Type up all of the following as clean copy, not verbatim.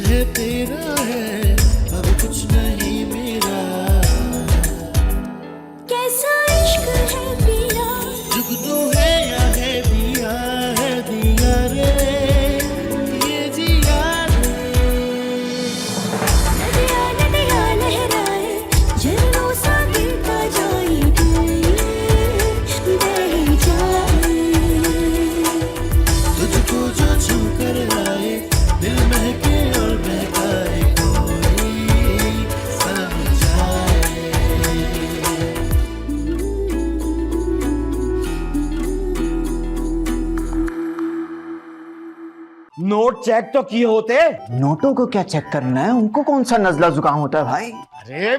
है तेरा है, अब कुछ नहीं मेरा। कैसा इश्क है पिया, जुगनू है या है दिया रे, ये जिया रे। नदिया नदिया लहराए, झरनों सा गिरता जाए, बह जाए। तुझको जो छू कर आए, दिल महके और बहकाए, कोई समझाए। नोट चेक तो किए होते। नोटों को क्या चेक करना है, उनको कौन सा नजला जुकाम होता है भाई। अरे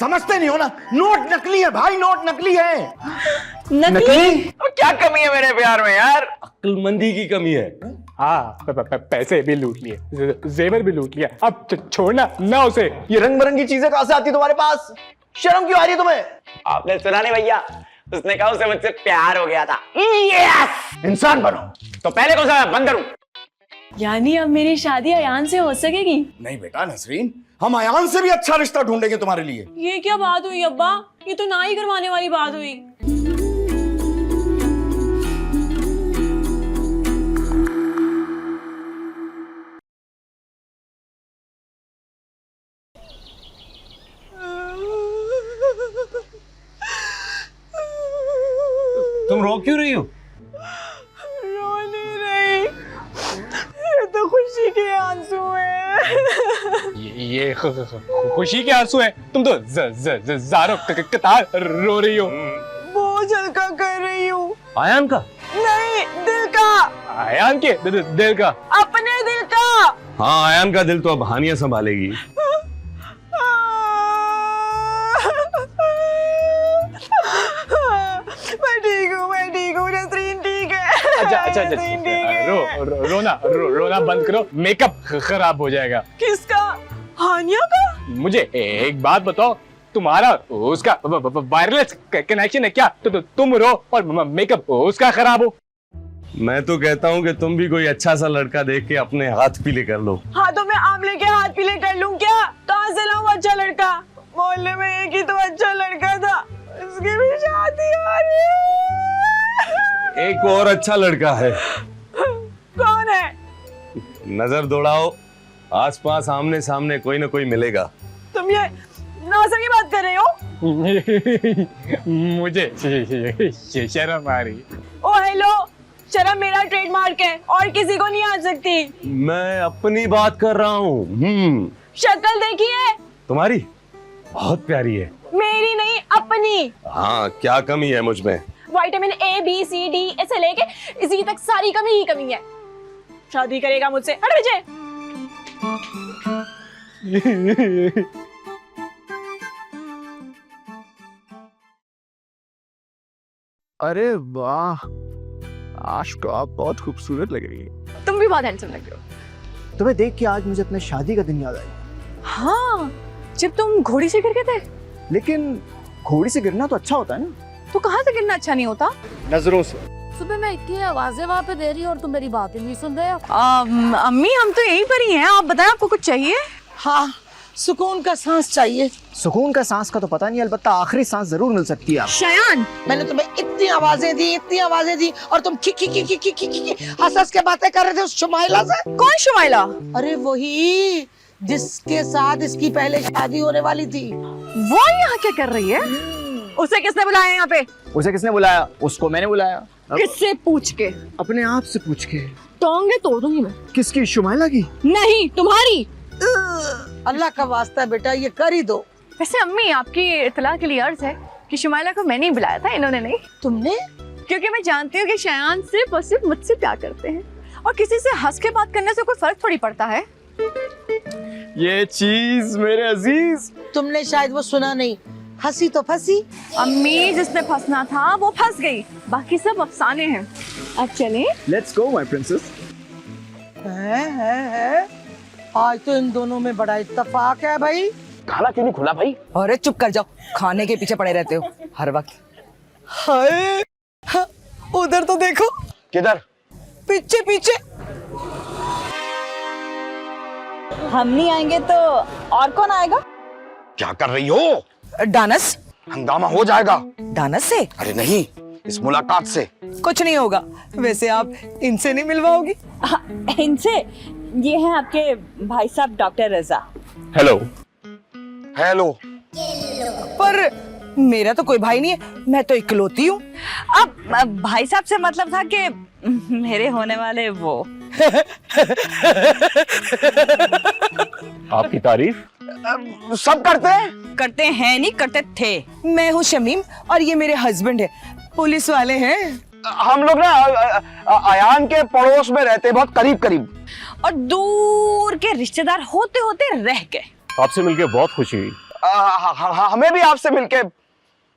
समझते नहीं हो ना, नोट नकली है भाई, नोट नकली है। नकली? क्या कमी है मेरे प्यार में यार? अक्लमंदी की कमी है। हाँ, पैसे भी लूट लिए, जेवर भी लूट लिया, अब छोड़ना ना उसे। ये रंग बिरंगी चीजें कहां से आती तुम्हारे पास, शर्म क्यों आ रही है तुम्हें। आपने सुना नहीं भैया, उसने कहा उसे मुझसे प्यार हो गया था। यस, इंसान बनो। तो पहले कौन सा बंद करूं? यानी अब मेरी शादी अयान से हो सकेगी? नहीं बेटा नसरीन, हम अयान से भी अच्छा रिश्ता ढूंढेंगे तुम्हारे लिए। ये क्या बात हुई अब्बा, ये तो ना ही करवाने वाली बात हुई। तुम रो क्यों रही हो? रो नहीं रही, ये तो खुशी के आंसू हैं। ये खुशी के आंसू हैं। तुम तो ज़ारो कतार रो रही हो। बोझ हल्का कर रही हूँ। आयान का? नहीं, दिल का। आयान के दिल का? अपने दिल का। हाँ, आयान का दिल तो अब हानिया संभालेगी। मैं ठीक हूँ, नसरीन ठीक है। अच्छा, नसरीन ठीक है। रोना बंद करो, मेकअप खराब हो जाएगा। किसका? हानिया का? मुझे एक बात बताओ, तुम्हारा उसका वायरलेस कनेक्शन है क्या? तो तुम रो और मेकअप उसका खराब हो। मैं तो कहता हूँ कि तुम भी कोई अच्छा सा लड़का देख के अपने हाथ पीले कर लो। हाँ तो मैं आमले के हाथ पीले कर लूं क्या? कहाँ से लाऊं अच्छा लड़का? मोहल्ले में एक ही तो अच्छा लड़का था, उसकी भी शादी हो रही है। एक और अच्छा लड़का है। कौन है? नजर दौड़ाओ, आसपास आमने सामने कोई ना कोई मिलेगा। तुम ये नासर की बात कर रहे हो? मुझे शर्म आ रही। ओ हेलो, शर्म मेरा ट्रेडमार्क है और किसी को नहीं आ सकती। मैं अपनी बात कर रहा हूँ। शक्ल देखिए, तुम्हारी बहुत प्यारी है। मेरी नहीं अपनी। हाँ, क्या कमी है मुझ में? Vitamin A B C D ऐसे लेके इसी तक सारी कमी ही कमी है। शादी करेगा मुझसे? हट पीछे। अरे वाह, आज तो आप बहुत खूबसूरत लग रही है। तुम भी बहुत हैंडसम लग रहे हो। तुम्हें देख के आज मुझे अपने शादी का दिन याद आया। हाँ, जब तुम घोड़ी से गिर गए थे। लेकिन घोड़ी से गिरना तो अच्छा होता है ना। तो कहाँ से गिरना अच्छा नहीं होता? नजरों से। सुबह मैं इतनी आवाजें वहाँ पे दे रही हूँ और तुम मेरी बातें नहीं सुन रहे हो। अम्मी हम तो यहीं पर ही हैं, आप बताएं आपको कुछ चाहिए? हाँ, सुकून का सांस चाहिए। सुकून का सांस का तो पता नहीं, अलबत्ता आखिरी सांस जरूर मिल सकती है। शयान, मैंने तुम्हें इतनी आवाजें दी और तुम खी खी खी खी खी खी खी हंस के बातें कर रहे थे उस शुमाइला से। कौन शुमाइला? अरे वही जिसके साथ इसकी पहले शादी होने वाली थी। वो यहाँ क्या कर रही है? उसे किसने बुलाया यहाँ पे? उसे किसने बुलाया? उसको मैंने बुलाया। किससे पूछ के? अपने आप से पूछ के। टोंगे तोड़ दूंगी मैं। किसकी? शुमाइला की? नहीं, तुम्हारी। अल्लाह का वास्ता बेटा, ये कर ही दो। वैसे अम्मी, आपकी इत्तला के लिए अर्ज है कि शुमाइला को मैंने ही बुलाया था, इन्होंने नहीं। तुमने? क्योंकि मैं जानती हूँ कि शयान सिर्फ और सिर्फ मुझसे प्यार करते हैं और किसी से हंस के बात करने से कोई फर्क थोड़ी पड़ता है। ये चीज मेरे अजीज। तुमने शायद वो सुना नहीं, हंसी तो फंसी। अम्मी, जिसने फंसना था वो फंस गई, बाकी सब अफसाने हैं। अब चलें? Let's go my princess. है। आज तो इन दोनों में बड़ा इत्तेफाक है भाई। खाना क्यों नहीं खुला भाई? अरे चुप कर जाओ, खाने के पीछे पड़े रहते हो हर वक्त। हाय, उधर तो देखो। किधर? पीछे पीछे। हम नहीं आएंगे तो और कौन आएगा? क्या कर रही हो? डानस। हंगामा हो जाएगा। डानस से? अरे नहीं, इस मुलाकात से। कुछ नहीं होगा। वैसे आप इनसे नहीं मिलवाओगी? इनसे? ये हैं आपके भाई साहब डॉक्टर रजा। हेलो। हेलो। पर मेरा तो कोई भाई नहीं है, मैं तो इकलौती हूँ। अब भाई साहब से मतलब था कि मेरे होने वाले वो। आपकी तारीफ सब करते हैं नहीं, करते थे। मैं हूँ शमीम और ये मेरे हस्बैंड है, पुलिस वाले हैं। हम लोग ना अयान के पड़ोस में रहते, बहुत करीब करीब, और दूर के रिश्तेदार होते होते रह गए। आपसे मिलके बहुत खुशी हुई। हमें भी आपसे मिलके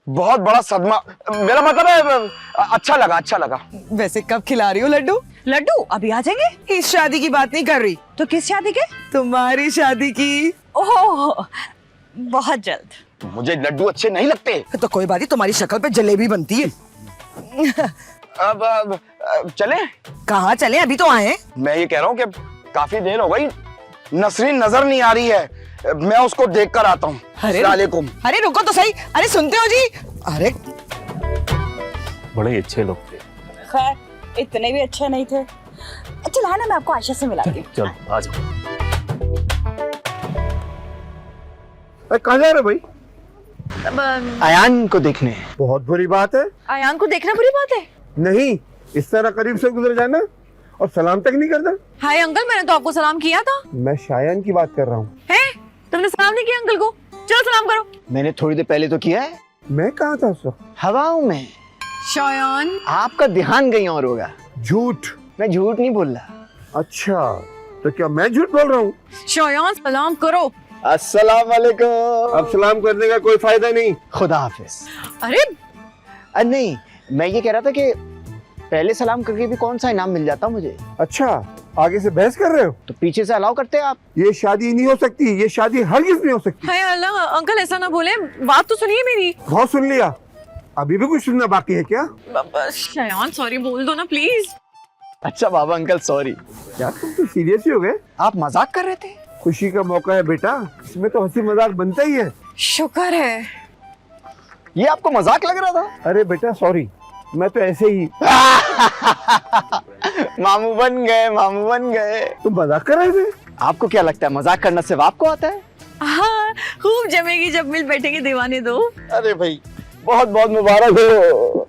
बहुत बड़ा सदमा, मेरा मतलब है अच्छा लगा। वैसे कब खिला रही हो लड्डू? लड्डू अभी आ जाएंगे। इस शादी की बात नहीं कर रही। तो किस शादी के? तुम्हारी शादी की। ओह, बहुत जल्द। मुझे लड्डू अच्छे नहीं लगते। तो कोई बात नहीं, तुम्हारी शक्ल पे जलेबी बनती है। अब चले? कहाँ चले? अभी तो आए। मैं ये कह रहा हूँ कि काफी देर हो गई, नसरीन नजर नहीं आ रही है, मैं उसको देख कर आता हूँ। अरे रुको तो सही। अरे सुनते हो जी? अरे बड़े अच्छे लोग थे। खैर, इतने भी अच्छे नहीं थे। अच्छा लाना, मैं आपको आयशा से मिलाती हूँ। चलो आ जाओ। कहाँ जा रहे भाई? अयान को देखने। बहुत बुरी बात है। अयान को देखना बुरी बात है? नहीं, इस तरह करीब से गुजर जाना और सलाम तक नहीं करना। हाय अंकल, मैंने तो आपको सलाम किया था। मैं शायान की बात कर रहा हूँ। हैं? तुमने सलाम नहीं किया अंकल को? चलो सलाम करो। मैंने थोड़ी देर पहले तो किया है। मैं कहाँ था उस वक्त? हवाओं में। शायान, आपका ध्यान कहीं और होगा। झूठ। मैं झूठ नहीं बोल रहा। अच्छा, तो क्या मैं झूठ बोल रहा हूँ? शायान सलाम करो। अस्सलाम वालेकुम। अब सलाम करने का कोई फायदा नहीं। खुदा हाफिज। अरे नहीं, मैं ये कह रहा था कि पहले सलाम करके भी कौन सा इनाम मिल जाता मुझे। अच्छा, आगे से बहस कर रहे हो? तो पीछे से अलाउ करते हैं आप। ये शादी नहीं हो सकती, ये शादी हरगिज़ नहीं हो सकती। हाय अल्लाह, अंकल ऐसा ना बोले, बात तो सुनिए मेरी। बहुत सुन लिया, अभी भी कुछ सुनना बाकी है क्या? शायान सॉरी बोल दो ना प्लीज। अच्छा बाबा अंकल सॉरी। क्या तुम तो सीरियस ही हो गए? आप मजाक कर रहे थे? खुशी का मौका है बेटा, इसमें तो हंसी मजाक बनता ही है। शुक्र है। ये आपको मजाक लग रहा था? अरे बेटा सॉरी, मैं तो ऐसे ही। मामू बन गए। तुम मजाक कर रहे थे? आपको क्या लगता है मजाक करना सिर्फ आपको आता है? हाँ, खूब जमेगी जब मिल बैठेंगे दीवाने दो। अरे भाई बहुत बहुत मुबारक हो।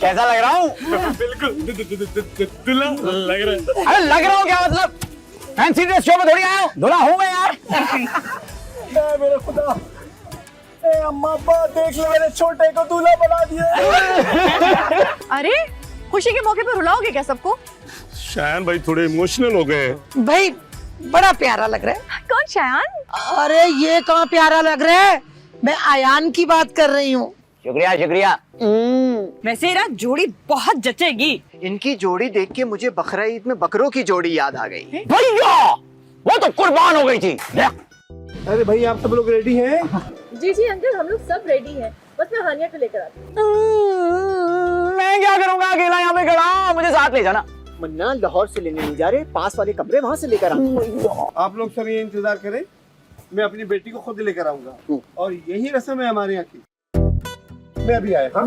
कैसा लग रहा हूँ? बिल्कुल दुल्हा लग रहा है। अरे लग रहा हूँ क्या मतलब? फैंसी ड्रेस शो में थोड़ी आया हूँ, दूल्हा हूँ मैं यार। मेरे खुदा, अम्मा अब्बा देख लो, मेरे छोटे को दूल्हा बना दिया। अरे खुशी के मौके पर रुलाओगे क्या सबको? शायन भाई थोड़े इमोशनल हो गए। भाई बड़ा प्यारा लग रहा है। कौन शायान? अरे ये कहाँ प्यारा लग रहा है, मैं अयान की बात कर रही हूँ। शुक्रिया। वैसे ना जोड़ी बहुत जचेगी। इनकी जोड़ी देख के मुझे बकरा ईद में बकरों की जोड़ी याद आ गई। भैया वो तो कुर्बान हो गई थी। अरे भाई आप सब लोग रेडी हैं? जी जी अंकल, हम लोग सब रेडी हैं। बस मैं हानिया को लेकर आती हूँ। मैं क्या करूँगा अकेला यहाँ पे खड़ा, मुझे साथ ले जाना। मन्ना लाहौर से लेने नहीं जा रहे, पास वाले कमरे वहाँ से लेकर आ। आप लोग सब ये इंतजार करें, मैं अपनी बेटी को खुद लेकर आऊंगा और यही रस्म है हमारे यहाँ की। मैं अभी आया। हाँ?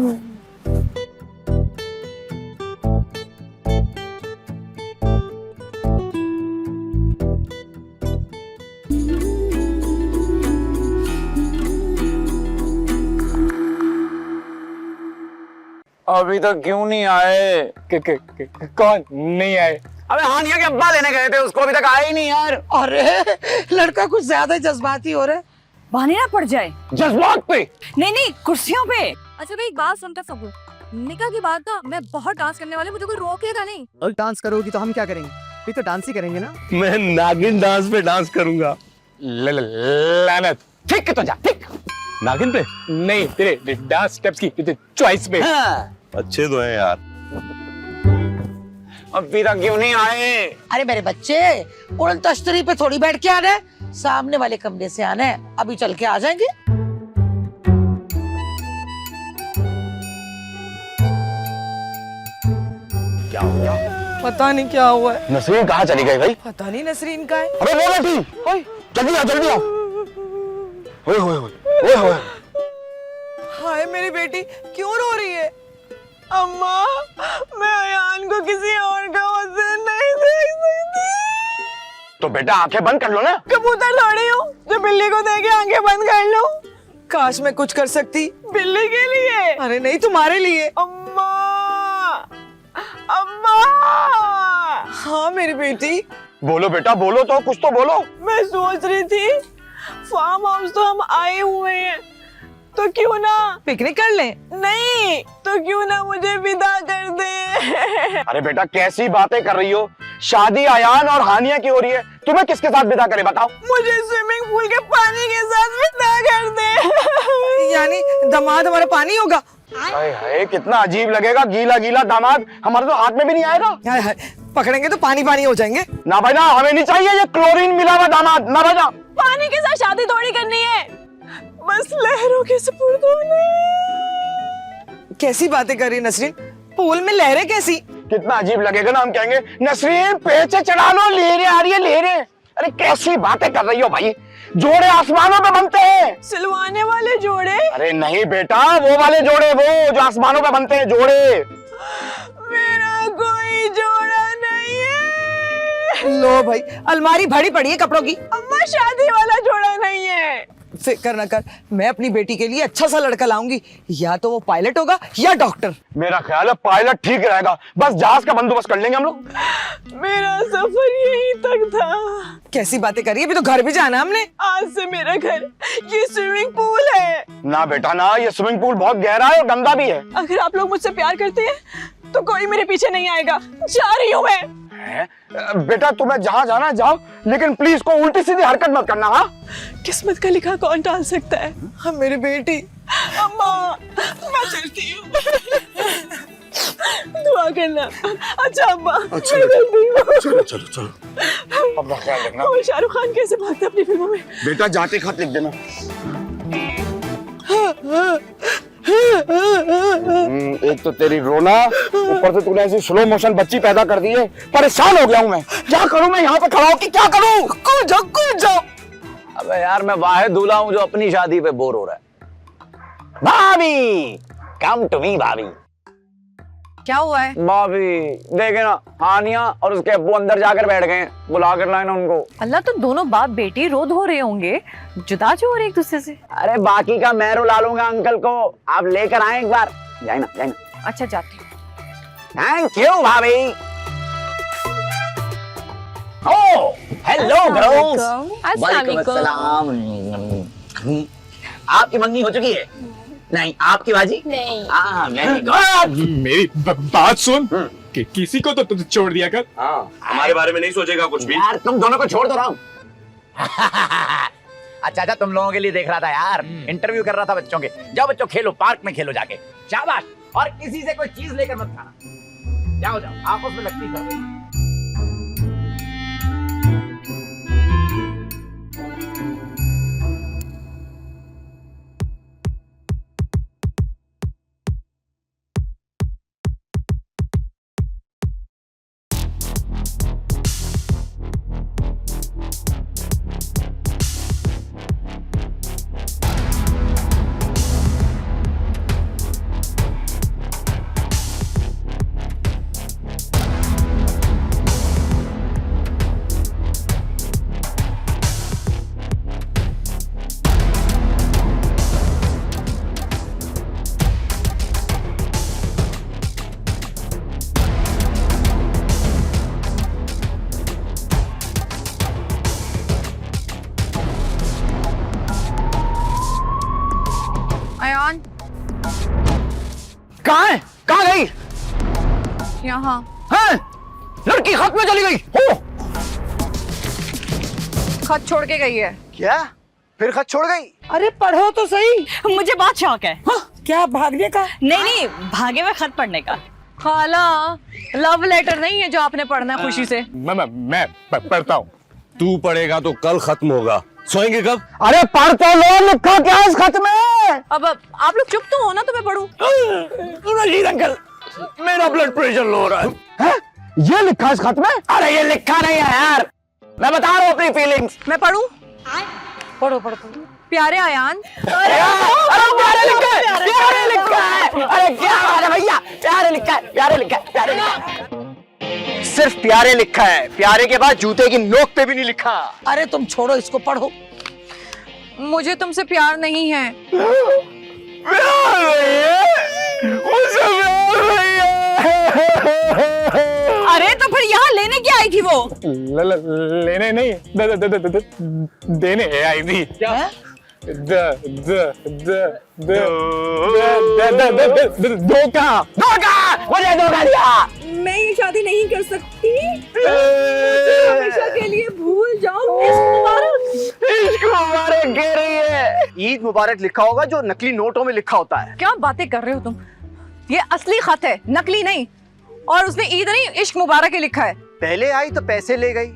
अभी तक क्यों नहीं आए? कौन नहीं आए? अबे हानिया के अब्बा लेने गए थे, उसको अभी तक आए ही नहीं यार। अरे लड़का कुछ ज्यादा ही जज्बाती हो रहा है। बहाने ना पड़ जाए। जज्बात पे नहीं नहीं, कुर्सियों पे। अच्छा भाई एक बात सुनता सब, निकाह की बात ना, मैं बहुत डांस करने वाले, मुझे कोई रोकेगा नहीं। और डांस करोगी तो हम क्या करेंगे? फिर तो डांस ही करेंगे ना। मैं नागिन डांस पे डांस करूंगा। लानत। ठीक है तो जा, ठीक। नागिन पे? नहीं, तेरे डांस स्टेप्स की चॉइस पे। अच्छे तो हैं यार। अभी तक क्यों नहीं आए? अरे मेरे बच्चे, उड़न तश्तरी पे थोड़ी बैठ के आना है, सामने वाले कमरे से आना है। अभी चल के आ जाएंगे। क्या हो गया? पता नहीं क्या हुआ है। नसरीन कहाँ चली गई भाई? पता नहीं नसरीन का है। अबे वो बेटी, जल्दी आओ जल्दी आओ। ओए ओए ओए ओए। हाय मेरी बेटी क्यों रो रही है? अम्मा, मैं अयान को किसी और का वजह नहीं देख सकती। तो बेटा आंखें बंद कर लो ना। कबूतर थोड़ी हूँ जो बिल्ली को देखे आंखें बंद कर लूं। काश मैं कुछ कर सकती बिल्ली के लिए। अरे नहीं, तुम्हारे लिए। अम्मा, अम्मा। हाँ मेरी बेटी। बोलो बेटा बोलो, तो कुछ तो बोलो। मैं सोच रही थी फार्म हाउस तो हम आए हुए हैं, तो क्यों ना पिकनिक कर लें? नहीं तो क्यों ना मुझे विदा कर दे। अरे बेटा कैसी बातें कर रही हो? शादी अयान और हानिया की हो रही है, तुम्हें किसके साथ विदा करे बताओ? मुझे स्विमिंग पूल के पानी के साथ विदा कर दे। यानी दामाद हमारा पानी होगा? हाय हाय, कितना अजीब लगेगा, गीला गीला दामाद हमारे तो हाथ में भी नहीं आएगा। हाय हाय, पकड़ेंगे तो पानी पानी हो जाएंगे। ना भाई ना, हमें नहीं चाहिए ये क्लोरीन मिला हुआ दामाद। ना भाई ना। पानी के साथ शादी थोड़ी करनी है, बस लहरों के सुपुर्द होना। कैसी बातें कर रही नसरीन? पूल में लहरें कैसी? कितना अजीब लगेगा ना, हम कहेंगे नसरीन पेचे चढ़ा लो, लहरें आ रही है लहरें। अरे कैसी बातें कर रही हो भाई? जोड़े आसमानों पे बनते हैं। सिलवाने वाले जोड़े? अरे नहीं बेटा, वो वाले जोड़े, वो जो आसमानों पे बनते हैं जोड़े। मेरा कोई जोड़ा नहीं है। लो भाई, अलमारी भरी पड़ी है कपड़ों की। अम्मा शादी वाला जोड़ा नहीं है। फिक्र न कर, मैं अपनी बेटी के लिए अच्छा सा लड़का लाऊंगी। या तो वो पायलट होगा या डॉक्टर। मेरा ख्याल है पायलट ठीक रहेगा, बस जहाज का बंदोबस्त कर लेंगे हम लोग। मेरा सफर यहीं तक था। कैसी बातें करी, अभी तो घर भी जाना हमने। आज से मेरा घर ये स्विमिंग पूल है। ना बेटा ना, ये स्विमिंग पूल बहुत गहरा है और गंदा भी है। अगर आप लोग मुझसे प्यार करते हैं तो कोई मेरे पीछे नहीं आएगा। जा रही हूँ मैं। बेटा तुम्हें जहाँ जाना जाओ, लेकिन प्लीज को उल्टी सीधी हरकत मत करना। हाँ, किस्मत का लिखा कौन टाल सकता है? हाँ मेरी बेटी। अम्मा मैं चलती हूँ। दुआ करना। अच्छा अम्मा, अच्छा, मैं चलती हूँ। चलो चलो चलो, अपना ख्याल रखना। और शाहरुख खान कैसे भागता अपनी फिल्मों में? बेटा जाते खत लिख देना। एक तो तेरी रोना, ऊपर से तूने ऐसी स्लो मोशन बच्ची पैदा कर दी है। परेशान हो गया हूँ मैं। क्या करूँ मैं यहाँ पे खड़ा होकर, क्या करूँ? कूद जाओ कूद जाओ। अबे यार मैं वाहिद दूल्हा हूँ जो अपनी शादी पे बोर हो रहा है। भाभी, कम टू मी भाभी। क्या हुआ है? भाभी देखे ना, हानिया और उसके अब्बू अंदर जाकर बैठ गए, बुला कर लाए ना उनको। अल्लाह, तो दोनों बाप बेटी रोध हो रहे होंगे, जुदा जो हो रहे एक दूसरे से। अरे बाकी का मैं रुला लूंगा अंकल को, आप लेकर आए एक बार। जाए ना जाए ना। अच्छा जाती हूँ। थैंक यू भाभी। Oh hello girls. वालेकुम अस्सलाम। आपकी मंगनी हो चुकी है? नहीं, आपकी बाजी? नहीं। Very good. मेरी बात सुन, कि किसी को तो छोड़ दिया कर। हाँ, हमारे बारे में नहीं सोचेगा कुछ भी। यार तुम दोनों को छोड़ दो रहा हूँ। अच्छा तुम लोगों के लिए देख रहा था यार, इंटरव्यू कर रहा था बच्चों के। जाओ बच्चों खेलो, पार्क में खेलो जाके, शाबाश। और किसी से कोई चीज लेकर मत खाना। जाओ जाओ, आपस में लगती कर रही। कहाँ है? कहाँ गई? यहाँ। हैं? लड़की खत में चली गई हो? खत छोड़ के गई है। क्या फिर खत छोड़ गई? अरे पढ़ो तो सही। मुझे बहुत शौक है। क्या भागने का? नहीं नहीं, भागे में खत पढ़ने का। खाला, लव लेटर नहीं है जो आपने पढ़ना है खुशी से। मैं पढ़ता हूँ। तू पढ़ेगा तो कल खत्म होगा। सोएंगे कब? अरे पढ़ तो लो, लिखा क्या है इस खत में? अब आप लोग चुप तो हो ना, तो मैं पढ़ूं। रशीद अंकल, मेरा ब्लड प्रेशर लो हो रहा है। हैं? ये लिखा इस खत में? अरे ये लिखा नहीं है यार, मैं बता रहा हूँ अपनी फीलिंग्स। मैं पढ़ूं? पढ़ो पढ़ो पढ़ो। प्यारे आयान। अरे प्यारे लिखा है, प्यारे लिखा है। अरे क्या बात है भैया, प्यारे लिखा है, प्यारे लिखा है, प्यारे लिखा है। सिर्फ प्यारे लिखा है, प्यारे के बाद जूते की नोक पे भी नहीं लिखा। अरे तुम छोड़ो इसको, पढ़ो। मुझे तुमसे प्यार नहीं है। अरे तो फिर यहाँ लेने क्या आई थी वो? लेने नहीं, देने आई थी। क्या? धोखा। मुझे धोखा दिया। मैं ये शादी नहीं कर सकती। हमेशा के लिए भूल जाओ। इश्क मुबारक कह रही है। ईद मुबारक लिखा होगा जो नकली नोटों में लिखा होता है। क्या बातें कर रहे हो तुम? ये असली खत है, नकली नहीं। और उसने ईद नहीं, इश्क मुबारक ही लिखा है। पहले आई तो पैसे ले गई,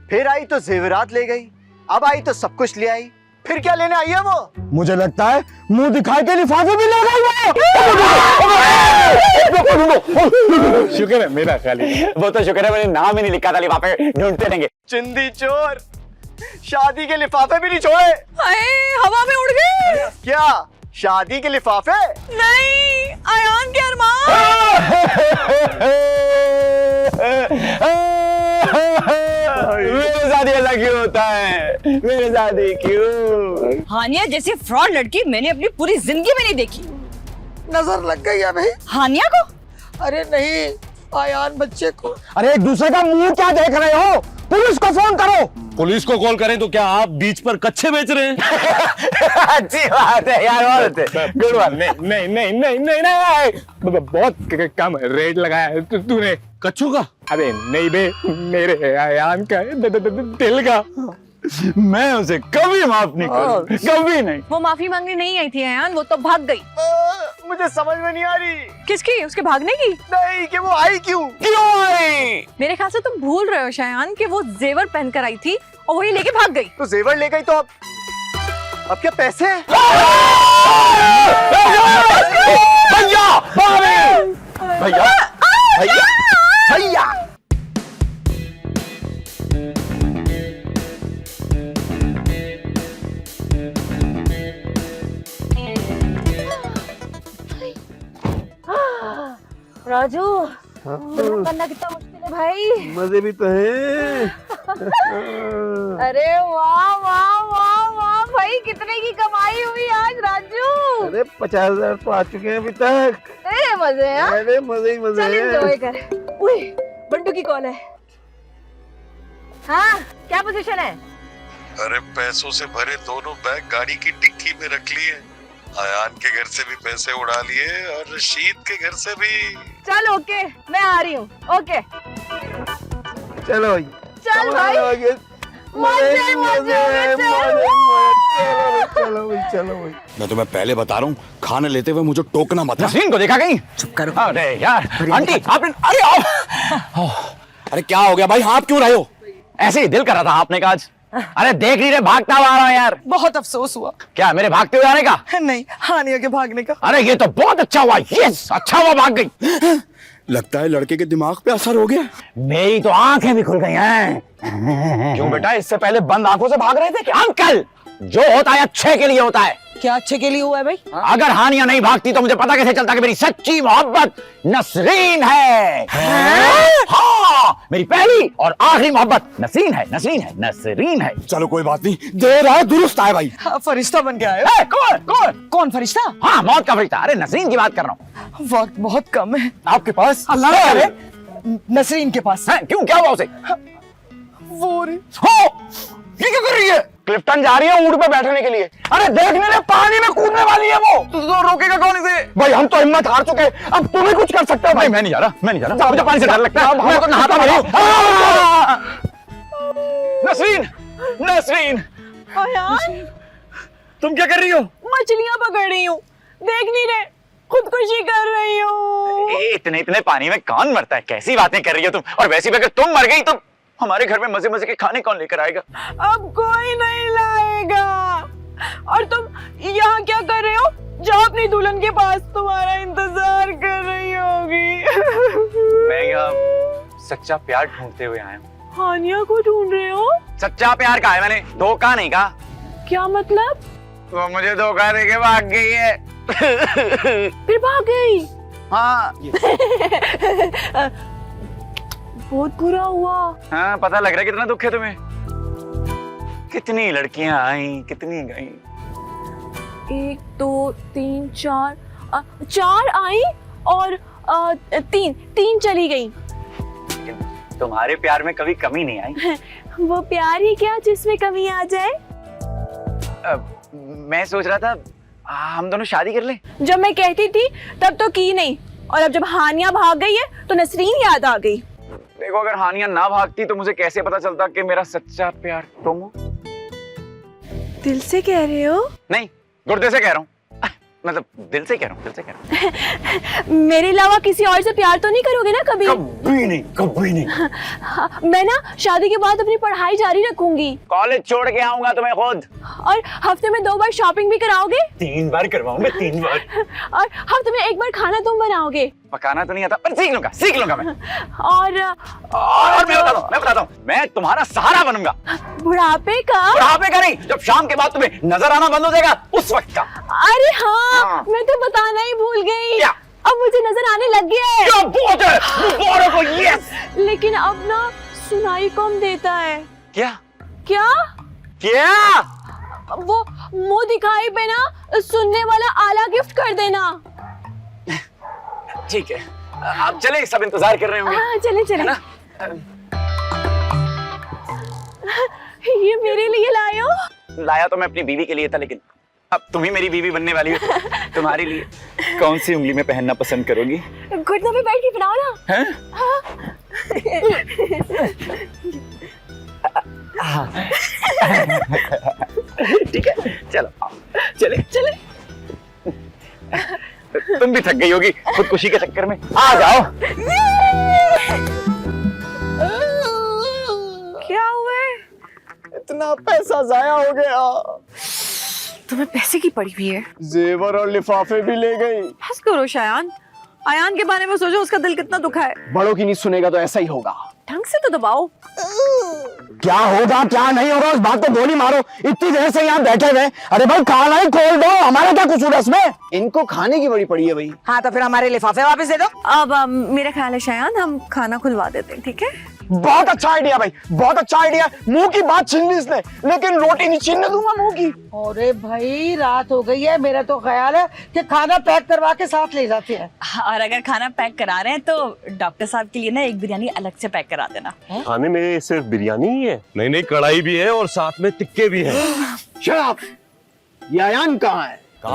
फिर आई तो जेवरात ले गई, अब आई तो सब कुछ ले आई, फिर क्या लेने आई है वो? मुझे लगता है मुंह दिखाई के लिफाफे भी ले गई वो। शुक्र है मेरा खाली। वो तो शुक्र है मैंने नाम ही नहीं लिखा था लिफाफे, ढूंढते रहेंगे। चिंदी चोर, शादी के लिफाफे भी नहीं छोड़े। हाय, हवा में उड़ गए। क्या शादी के लिफाफे? नहीं, आयान के अरमान। मेरे साथ ऐसा क्यों होता है? मेरे साथ क्यों? हानिया जैसी फ्रॉड लड़की मैंने अपनी पूरी जिंदगी में नहीं देखी। नजर लग गई है भाई। हानिया को? अरे नहीं, आयान बच्चे को। अरे एक दूसरे का मुंह क्या देख रहे हो? पुलिस को फोन करो। पुलिस को कॉल करें तो क्या आप बीच पर कच्चे बेच रहे हैं? अच्छी बात है यार, बहुत गुड वन। नहीं नहीं नहीं नहीं नहीं, बहुत कम रेट लगाया है तूने। कच्चों का? अबे नहीं बे, मेरे आयान का दिल का। मैं उसे कभी माफ नहीं करूं, कभी नहीं। वो माफी मांगने नहीं आई थी आयान, वो तो भाग गई। मुझे समझ में नहीं आ रही। किसकी? उसके भागने की? नहीं, कि वो आई क्यों? क्यों आई? मेरे ख्याल से तुम भूल रहे हो शायान कि वो जेवर पहनकर आई थी और वही लेके भाग गई। तो जेवर ले गई तो अब क्या पैसे? भैया, भैया, भैया, भैया। राजू, बनना कितना मुश्किल है भाई। मजे भी तो हैं। अरे वाह वाह वाह वाह भाई, कितने की कमाई हुई आज राजू? अरे 50,000 तो आ चुके हैं अभी तक। तेरे मजे हैं। अरे मजे ही मजे चल हैं। एंजॉय कर। उई, बंटू की कॉल है। हाँ, क्या पोजीशन है? अरे पैसों से भरे दोनों बैग गाड़ी की डिक्की में रख लिए। आयान के घर से भी पैसे उड़ा लिए और रशीद के घर से भी। चल ओके, मैं आ रही हूँ। ओके चलो भाई, चल भाई, मजे मजे चलो भाई, चलो भाई। मैं तुम्हें पहले बता रहा हूँ, खाने लेते हुए मुझे टोकना मत। नसरीन को देखा कहीं? चुप करो। अरे यार, आंटी आपने, अरे आओ। अरे क्या हो गया भाई, आप क्यों रहे हो? ऐसे ही दिल कर रहा था आपने कहा आज। अरे देख नहीं रहे, भागता हुआ आ रहा है यार। बहुत अफसोस हुआ। क्या मेरे भागते हुए आने का? नहीं, हानिया के भागने का। अरे ये तो बहुत अच्छा हुआ, यस, अच्छा हुआ भाग गई। लगता है लड़के के दिमाग पे असर हो गया। मेरी तो आंखें भी खुल गई हैं। क्यों बेटा, इससे पहले बंद आंखों से भाग रहे थे क्या? अंकल, जो होता है अच्छे के लिए होता है। क्या अच्छे के लिए हुआ है भाई? अगर हानिया नहीं भागती तो मुझे पता कैसे चलता कि मेरी सच्ची मोहब्बत नसरीन है। हाँ, मेरी पहली और आखिरी मोहब्बत नसरीन है, नसरीन है, नसरीन है। चलो कोई बात नहीं, देर है दुरुस्त है भाई। हाँ, फरिश्ता बन के आए। कौन कौन कौन फरिश्ता? हाँ, मौत का फरिश्ता। अरे नसरीन की बात कर रहा हूँ। वक्त बहुत कम है आपके पास? अल्लाह ने करे नसरीन के पास है। क्यों, क्या हुआ उसे? वो रे। हो, ये क्या कर रही है? क्लिफ्टन जा रही है ऊंट पे बैठने के लिए। अरे देखने ले, पानी में कूदने वाली है वो। तो रोकेगा कौन इसे? भाई हम तो हिम्मत हार चुके, अब तुम ही कुछ कर सकते हो। भाई मैं नहीं जा रहा, मैं नहीं जा रहा, मुझे पानी से डर लगता है, मैं तो नहाता नहीं हूं। नसरीन, नसरीन, आयान, तुम क्या कर रही हो? मछलियां पकड़ रही हूँ, देख नहीं रहे, खुदकुशी कर रही हूँ। इतने इतने पानी में कौन मरता है? कैसी बातें कर रही हो तुम? और वैसे भी अगर तुम मर गई तो हमारे घर में मजे मजे के खाने कौन लेकर आएगा? अब कोई नहीं लाएगा। और तुम यहाँ क्या कर रहे हो? जाओ अपनी दुल्हन के पास, तुम्हारा इंतजार कर रही होगी। मैं यहाँ सच्चा प्यार ढूंढते हुए आया हूँ। हानिया को ढूंढ रहे हो? सच्चा प्यार कहा है मैंने, धोखा नहीं कहा। क्या मतलब? वो मुझे धोखा देके भाग गई है। फिर भाग गई? हाँ। बहुत बुरा हुआ। हाँ, पता लग रहा है कितना दुख है तुम्हें। कितनी लड़कियां आई, कितनी गई? 1 2 3 4 4 आई और 3 चली गई। तुम्हारे प्यार में कभी कमी नहीं आई। वो प्यार ही क्या जिसमें कमी आ जाए। मैं सोच रहा था हम दोनों शादी कर लें। जब मैं कहती थी तब तो की नहीं, और अब जब हानिया भाग गई है तो नसरीन याद आ गई। देखो, अगर हानिया ना भागती तो मुझे कैसे पता चलता कि मेरा सच्चा प्यार तुम हो? दिल से कह रहे हो? नहीं, गुर्दे से कह रहा हूँ। मतलब दिल से कह रहा हूँ, दिल से कह रहा हूँ। मेरे अलावा किसी और से प्यार तो नहीं करोगे ना कभी? कभी नहीं, कभी नहीं। मैं ना शादी के बाद अपनी पढ़ाई जारी रखूंगी। कॉलेज छोड़ के आऊंगा तुम्हें खुद। और हफ्ते में 2 बार शॉपिंग भी कराओगे? 3 बार करवाऊंगा, 3 बार। और हफ्ते में 1 बार खाना तुम बनाओगे? पकाना तो नहीं आता, पर सीख लूंगा मैं। और मैं बताता हूँ, मैं तुम्हारा सहारा बनूंगा। बुढ़ापे का? बुढ़ापे का नहीं, जब शाम के बाद तुम्हें नजर आना बंद हो जाएगा उस वक्त का। अरे हाँ, मैं तो बताना ही भूल गई। क्या? अब मुझे नजर आने लग गया है। क्या बात है? मुबारक हो। यस। लेकिन अब ना सुनाई कम देता है। क्या? क्या? क्या? वो मुंह दिखाई पे ना सुनने वाला आला गिफ्ट कर देना। ठीक है, अब चले, सब इंतजार कर रहे होंगे। हाँ, चले चले। ये मेरे लिए लाए हो? लाया तो मैं अपनी बीवी के लिए था, लेकिन अब तुम ही मेरी बीवी बनने वाली हो। तुम्हारे लिए कौन सी उंगली में पहनना पसंद करोगी? घुटनों पे बैठ के बनाओ ना। हैं? ठीक है, चलो चले चले। तुम भी थक गई होगी खुदकुशी के चक्कर में, आ जाओ। क्या हुआ? इतना पैसा जाया हो गया। तुम्हें पैसे की पड़ी हुई है। जेवर और लिफाफे भी ले गई। बस करो शायान, आयान के बारे में सोचो, उसका दिल कितना दुखा है। बड़ों की नहीं सुनेगा तो ऐसा ही होगा। ढंग से तो दबाओ। क्या होगा क्या नहीं होगा उस बात को गोली मारो। इतनी देर से यहाँ बैठे हुए, अरे भाई खाना ही खोल दो, हमारा क्या कसूर है इसमें? इनको खाने की बड़ी पड़ी है भाई। हाँ तो फिर हमारे लिफाफे वापस दे दो। अब मेरा ख्याल है शायान, हम खाना खुलवा देते हैं, ठीक है? बहुत अच्छा आइडिया भाई, बहुत अच्छा आइडिया। मुंह की बात छीन ली इसने, लेकिन रोटी नहीं छीनने दूंगा मुंह की। अरे भाई रात हो गई है, मेरा तो ख्याल है कि खाना पैक करवा के साथ ले जाते हैं। और अगर खाना पैक करा रहे हैं तो डॉक्टर साहब के लिए ना एक बिरयानी अलग से पैक करा देना। खाने में सिर्फ बिरयानी ही है? नहीं नहीं, कढ़ाई भी है और साथ में टिक्के भी हैं। Shut up. ये आयान कहाँ है? क्या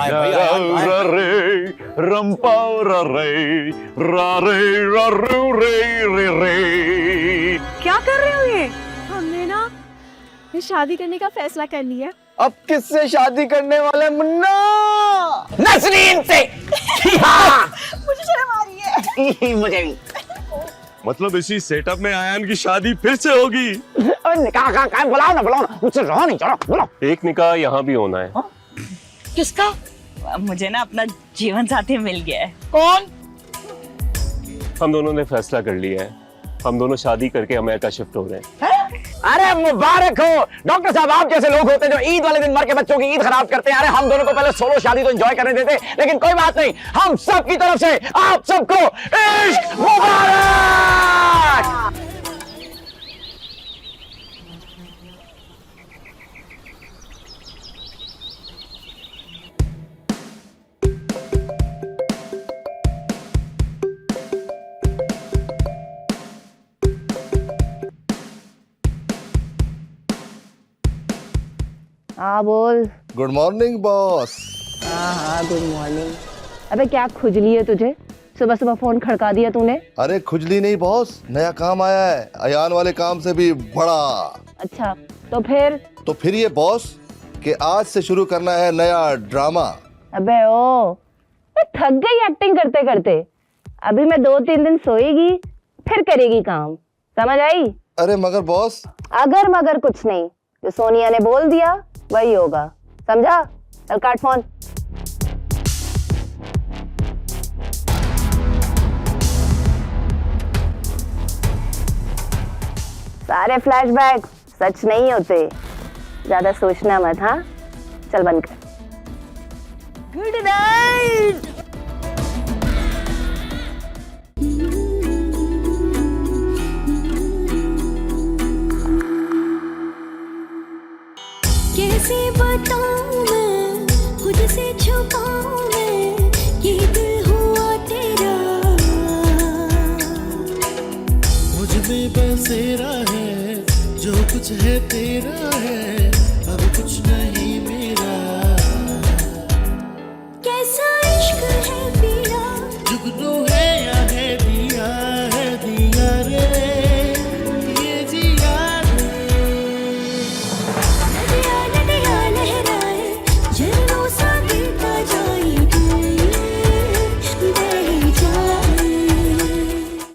कर रहे हो ये? हमने ना ये शादी करने का फैसला कर लिया। अब किससे शादी करने वाले मुन्ना? नसरीन से। मुझे शर्म आ रही है। मुझे भी। मतलब इसी सेटअप में आयान की शादी फिर से होगी? निकाह का बुलाओ ना, मुझसे रहा नहीं, चलो बुलाओ। एक निकाह यहाँ भी होना है। किसका? मुझे ना अपना जीवन साथी मिल गया है। कौन? हम दोनों ने फैसला कर लिया है, हम दोनों शादी करके अमेरिका शिफ्ट हो रहे हैं। अरे मुबारक हो डॉक्टर साहब। आप जैसे लोग होते हैं जो ईद वाले दिन मर के बच्चों की ईद खराब करते हैं। अरे हम दोनों को पहले सोलो शादी तो एंजॉय करने देते, लेकिन कोई बात नहीं, हम सब की तरफ से आप सबको इश्क मुबारक। हाँ बोल। Good morning boss. हाँ गुड मॉर्निंग। अबे क्या खुजली है तुझे, सुबह सुबह फोन खड़का दिया तूने। अरे खुजली नहीं बॉस, नया काम आया है, अयान वाले काम से भी बड़ा। अच्छा तो फिर ये बॉस कि आज से शुरू करना है नया ड्रामा। अबे ओ, मैं थक गई एक्टिंग करते करते। अभी मैं 2-3 दिन सोएगी, फिर करेगी काम, समझ आई? अरे मगर बॉस। अगर मगर कुछ नहीं, जो सोनिया ने बोल दिया वही होगा, समझा? चल काट फोन। सारे फ्लैशबैक सच नहीं होते, ज्यादा सोचना मत। हाँ चल बंद कर। Good night. कैसे बताऊं मैं, खुद से छुपाऊं मैं, ये दिल हुआ तेरा। मुझ में बसेरा है, जो कुछ है तेरा है।